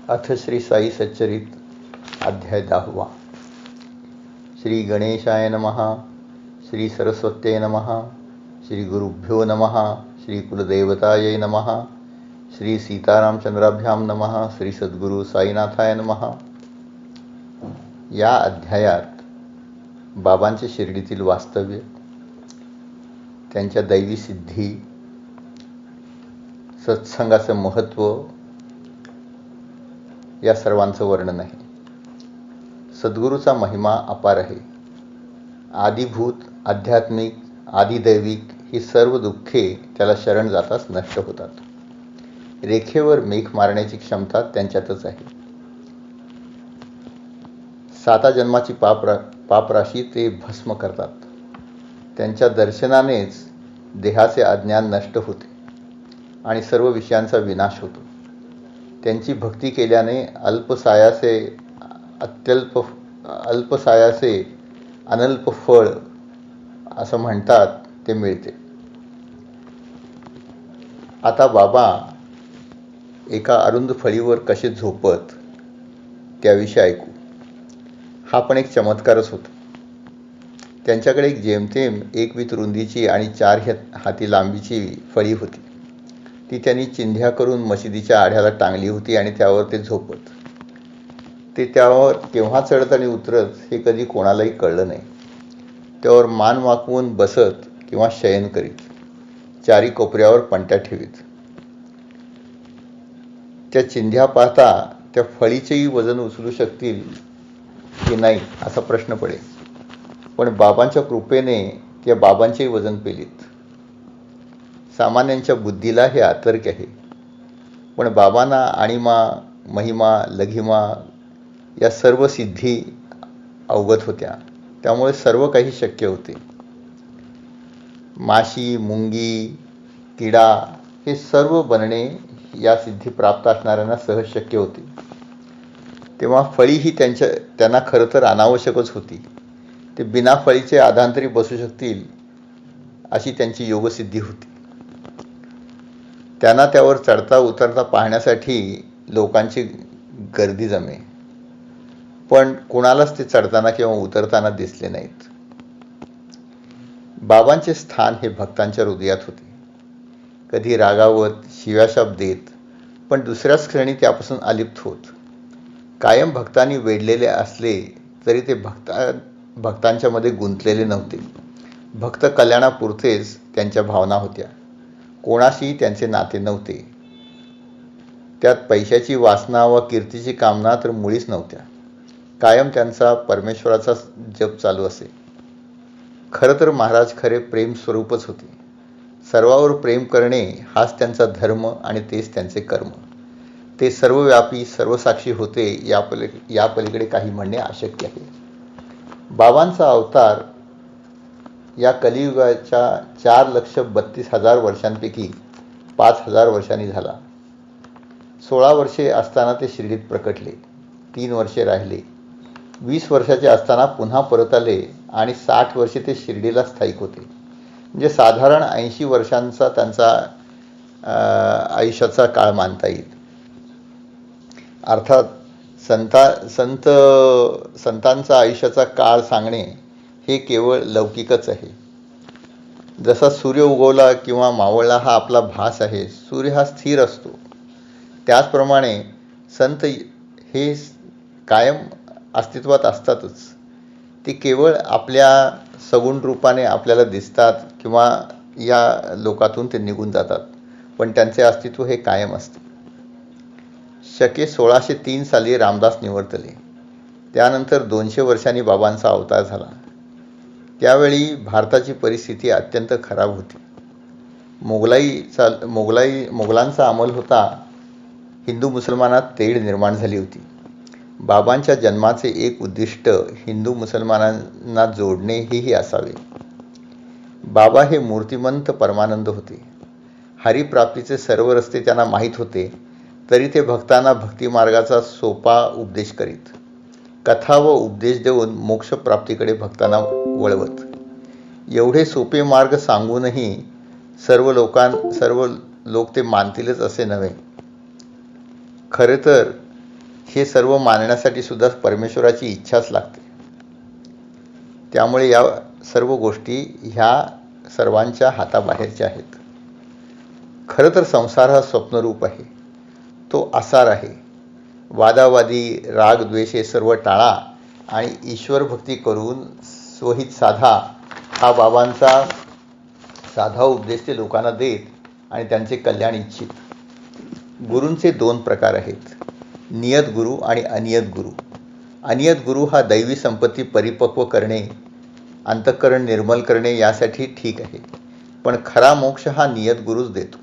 अथ श्री साई सच्चरित अध्याय 10। श्री गणेशाय नमः। श्री सरस्वत्यै नमः। श्री गुरुभ्यो नमः। श्री कुलदेवतायै नमः। श्री सीतारामचंद्राभ्यां नमः। श्री सद्गुरु साईनाथाय नमः। या अध्यायात बाबांचे शिर्डीतील वास्तव्य, त्यांच्या दैवी सिद्धी, सत्संगाचे महत्त्व या सर्वांचं वर्णन आहे. सद्गुरूचा महिमा अपार आहे. आदिभूत, आध्यात्मिक, आदिदैविक ही सर्व दुःखे त्याला शरण जाताच नष्ट होतात. रेखेवर मेघ मारण्याची क्षमता त्यांच्यातच आहे. 7 जन्माची पापराशी ते भस्म करतात. त्यांच्या दर्शनानेच देहाचे अज्ञान नष्ट होते आणि सर्व विषयांचा विनाश होतो. त्यांची भक्ती केल्याने अल्पसायाचे अनल्प फळ असं म्हणतात ते मिळते. आता बाबा एका अरुंद फळीवर कसे झोपत त्याविषयी ऐकू. हा पण एक चमत्कारच होता. त्यांच्याकडे एक जेमतेम 1 वीत रुंदीची आणि 4 हाती लांबीची फळी होती. ती त्यांनी चिंध्या करून मशिदीच्या आढ्याला टांगली होती आणि त्यावर ते झोपत. ते त्यावर केव्हा चढत आणि उतरत हे कधी कोणालाही कळलं नाही. त्यावर मान वाकवून बसत किंवा शयन करीत. 4 कोपऱ्यावर पणत्या ठेवीत. त्या चिंध्या पाहता त्या फळीचेही वजन उचलू शकतील की नाही असा प्रश्न पडे. पण बाबांच्या कृपेने त्या बाबांचेही वजन पेलीत. सामान्यांच्या बुद्धीला हे अतर्क्य आहे, पण बाबांना आणिमा, महिमा, लघिमा या सर्व सिद्धी अवगत होत्या. त्यामुळे सर्व काही शक्य होते. माशी, मुंगी, किडा हे सर्व बनणे या सिद्धी प्राप्त असणाऱ्यांना सहज शक्य होते. तेव्हा फळी ही त्यांना खरं तर अनावश्यकच होती. ते बिना फळीचे आधांतरी बसू शकतील अशी त्यांची योगसिद्धी होती. त्यांना त्यावर चढता उतरता पाहण्यासाठी लोकांची गर्दी जमे, पण कुणालाच ते चढताना किंवा उतरताना दिसले नाहीत. बाबांचे स्थान हे भक्तांच्या हृदयात होते. कधी रागावत, शिव्याशाप देत, पण दुसऱ्याच क्षणी त्यापासून अलिप्त होत. कायम भक्तांनी वेढलेले असले तरी ते भक्तांच्या मध्ये गुंतलेले नव्हते. भक्त कल्याणापुरतेच त्यांच्या भावना होत्या. कोणाशीही त्यांचे नाते नव्हते. त्यात पैशाची वासना व कीर्तीची कामना तर मुळीच नव्हत्या. कायम त्यांचा परमेश्वराचा जप चालू असे. खरं तर महाराज खरे प्रेम स्वरूपच होते. सर्वावर प्रेम करणे हाच त्यांचा धर्म आणि तेच त्यांचे कर्म. ते सर्वव्यापी, सर्वसाक्षी होते. या पलीकडे काही म्हणणे अशक्य आहे. बाबांचा अवतार या कलियुगाच्या 4,32,000 वर्षांपैकी 5,000 वर्षांनी झाला. 16 वर्षे असताना ते शिर्डीत प्रकटले. 3 वर्षे राहिले. 20 वर्षाचे असताना पुन्हा परत आले आणि 60 वर्षे ते शिर्डीला स्थायिक होते. म्हणजे साधारण 80 वर्षांचा त्यांचा आयुष्याचा काळ मानता येईल. अर्थात संतांचा आयुष्याचा काळ सांगणे हे केवळ लौकिकच आहे. जसा सूर्य उगवला किंवा मावळला हा आपला भास आहे. सूर्य हा स्थिर असतो. त्याचप्रमाणे संत हे कायम अस्तित्वात असतातच. ते केवळ आपल्या सगुण रूपाने आपल्याला दिसतात किंवा या लोकातून ते निघून जातात, पण त्यांचे अस्तित्व हे कायम असते. शके 1603 साली रामदास निवर्तले. त्यानंतर 200 वर्षांनी बाबांचा अवतार झाला. त्यावेळी भारताची परिस्थिती अत्यंत खराब होती. मोगलांचा अंमल होता. हिंदू मुसलमानात तेढ निर्माण झाली होती. बाबांच्या जन्माचे एक उद्दिष्ट हिंदू मुसलमानांना जोडणे हेही असावे. बाबा हे मूर्तिमंत परमानंद होते. हरिप्राप्तीचे सर्व रस्ते त्यांना माहीत होते, तरी ते भक्तांना भक्तिमार्गाचा सोपा उपदेश करीत. कथा व उपदेश देऊन मोक्षप्राप्तीकडे भक्तांना वळवत. एवढे सोपे मार्ग सांगूनही सर्व लोक ते मानतीलच असे नव्हे. खरे तर हे सर्व मानण्यासाठी सुद्धा परमेश्वराची इच्छाच लागते. त्यामुळे या सर्व गोष्टी ह्या सर्वांच्या हाताबाहेरच्या आहेत. खरं तर संसार हा स्वप्नरूप आहे, तो आसार आहे. वादावादी, राग, द्वेष हे सर्व टाळा आणि ईश्वर भक्ती करून स्वहित साधा, हा बाबांचा साधा उपदेश ते लोकांना देत आणि त्यांचे कल्याण इच्छित. गुरूंचे 2 प्रकार आहेत, नियत गुरु आणि अनियत गुरु. अनियत गुरु हा दैवी संपत्ती परिपक्व करणे, अंतःकरण निर्मल करणे यासाठी ठीक आहे, पण खरा मोक्ष हा नियत गुरुच देतो.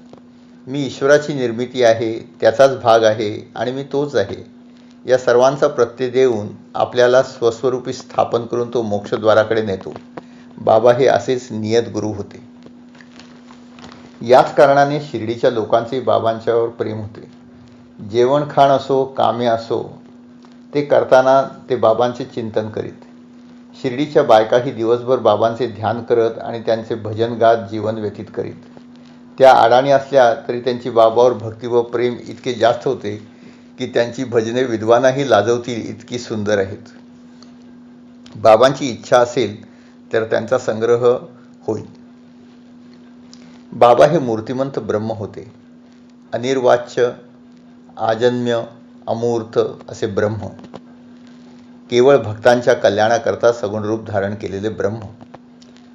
मी ईश्वराची निर्मिती आहे, त्याचाच भाग आहे आणि मी तोच आहे या सर्वांचा प्रत्यय देऊन आपल्याला स्वस्वरूपी स्थापन करून तो मोक्षद्वाराकडे नेतो. बाबा हे असेच नियत गुरु होते. याच कारणाने शिर्डीच्या लोकांचे बाबांच्यावर प्रेम होते. जेवण खाण असो, कामे असो, ते करताना ते बाबांचे चिंतन करीत. शिर्डीच्या बायकाही दिवसभर बाबांचे ध्यान करत आणि त्यांचे भजन गात जीवन व्यतीत करीत. त्या अडाणी असल्या तरी त्यांची बाबावर भक्ती व प्रेम इतके जास्त होते की त्यांची भजने विद्वानाही लाजवतील इतकी सुंदर आहेत. बाबांची इच्छा असेल तर त्यांचा संग्रह होईल. बाबा हे मूर्तिमंत ब्रह्म होते. अनिर्वाच्य, आजन्म्य, अमूर्त असे ब्रह्म. केवळ भक्तांच्या कल्याणाकरता सगुण रूप धारण केलेले ब्रह्म.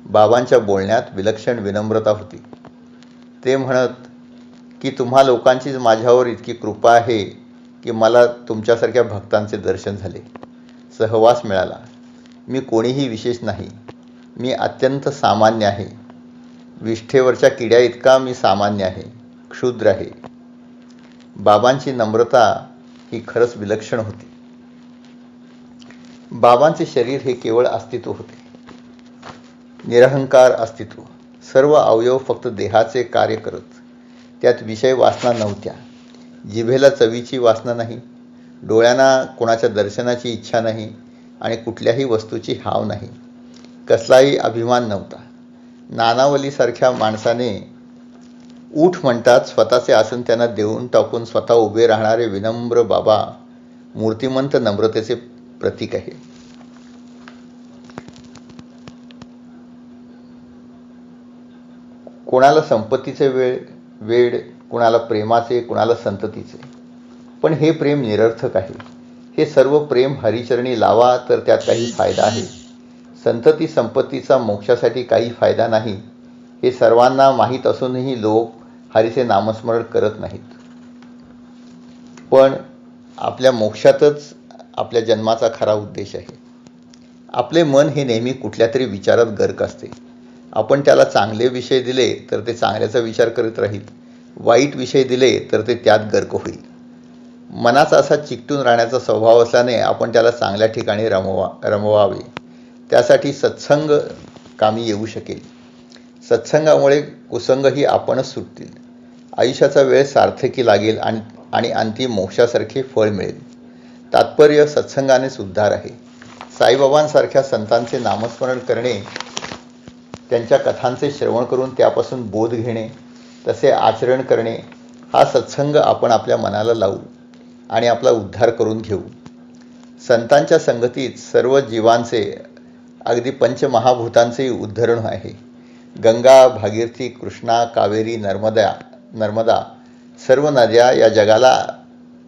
बाबांच्या बोलण्यात विलक्षण विनम्रता होती. ते म्हणत की तुम्हा लोकांचीच माझ्यावर इतकी कृपा आहे की मला तुमच्यासारख्या भक्तांचे दर्शन झाले, सहवास मिळाला. मी कोणीही विशेष नाही, मी अत्यंत सामान्य आहे. विष्ठेवरच्या किड्या इतका मी सामान्य आहे, क्षुद्र आहे. बाबांची नम्रता ही खरंच विलक्षण होती. बाबांचे शरीर हे केवळ अस्तित्व होते, निरहंकार अस्तित्व. सर्व अवयव फक्त देहाचे कार्य करत. त्यात विषय वासना नव्हत्या. जिभेला चवीची वासना नाही, डोळ्यांना कोणाच्या दर्शनाची इच्छा नाही आणि कुठल्याही वस्तूची हाव नाही. कसलाही अभिमान नव्हता. नानावलीसारख्या माणसाने उठ म्हणतात स्वतःचे आसन त्यांना देऊन टाकून स्वतः उभे राहणारे विनम्र बाबा मूर्तिमंत नम्रतेचे प्रतीक आहे. कोणाला संपत्तीचे वेड, कुणाला प्रेमाचे, कुणाला संततीचे. पण हे प्रेम निरर्थक आहे. हे सर्व प्रेम हरिचरणी लावा तर त्यात काही फायदा आहे. संतती संपत्तीचा मोक्षासाठी काही फायदा नाही हे सर्वांना माहीत असूनही लोक हरीचे नामस्मरण करत नाहीत. पण आपल्या मोक्षातच आपल्या जन्माचा खरा उद्देश आहे. आपले मन हे नेहमी कुठल्या तरी विचारात गर्क असते. आपण त्याला चांगले विषय दिले तर ते चांगल्याचा विचार करत राहील, वाईट विषय दिले तर ते त्यात गर्क होईल. मनाचा असा चिकटून राहण्याचा स्वभाव असल्याने आपण त्याला चांगल्या ठिकाणी रमवावे. त्यासाठी सत्संग कामी येऊ शकेल. सत्संगामुळे कुसंगही आपणच सुटतील. आयुष्याचा वेळ सार्थकी लागेल आणि अंतिम मोक्षासारखे फळ मिळेल. तात्पर्य सत्संगानेच उद्धार आहे. साईबाबांसारख्या संतांचे नामस्मरण करणे, त्यांच्या कथांचे श्रवण करून त्यापासून बोध घेणे, तसे आचरण करणे, हा सत्संग आपण आपल्या मनाला लावू आणि आपला उद्धार करून घेऊ. संतांच्या संगतीत सर्व जीवांचे, अगदी पंचमहाभूतांचेही उद्धरण आहे. गंगा, भागीरथी, कृष्णा, कावेरी, नर्मदा सर्व नद्या या जगाला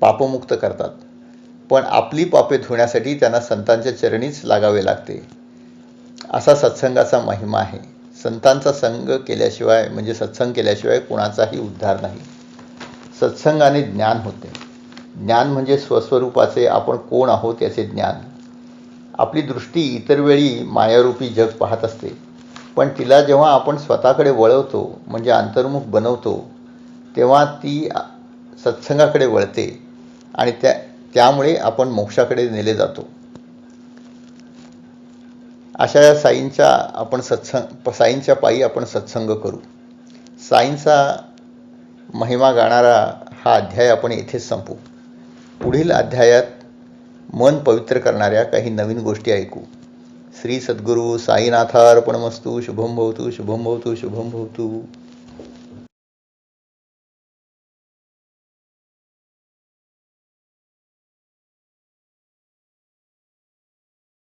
पापमुक्त करतात. पण आपली पापे धुण्यासाठी त्यांना संतांच्या चरणीच लागावे लागते. असा सत्संगाचा महिमा आहे. संतांचा संग केल्याशिवाय म्हणजे सत्संग केल्याशिवाय कुणाचाही उद्धार नाही. सत्संगाने ज्ञान होते. ज्ञान म्हणजे स्वस्वरूपाचे आपण कोण आहोत याचे ज्ञान. आपली दृष्टी इतर वेळी मायारूपी जग पाहत असते, पण तिला जेव्हा आपण स्वतःकडे वळवतो म्हणजे अंतर्मुख बनवतो तेव्हा ती सत्संगाकडे वळते आणि त्यामुळे आपण मोक्षाकडे नेले जातो. अशा या साईंच्या पायी आपण सत्संग करू. साईंचा महिमा गाणारा हा अध्याय आपण येथेच संपू. पुढील अध्यायात मन पवित्र करणाऱ्या काही नवीन गोष्टी ऐकू. श्री सद्गुरू साईनाथार्पणमस्तु. शुभम भवतु, शुभम भवतु, शुभम भवतु.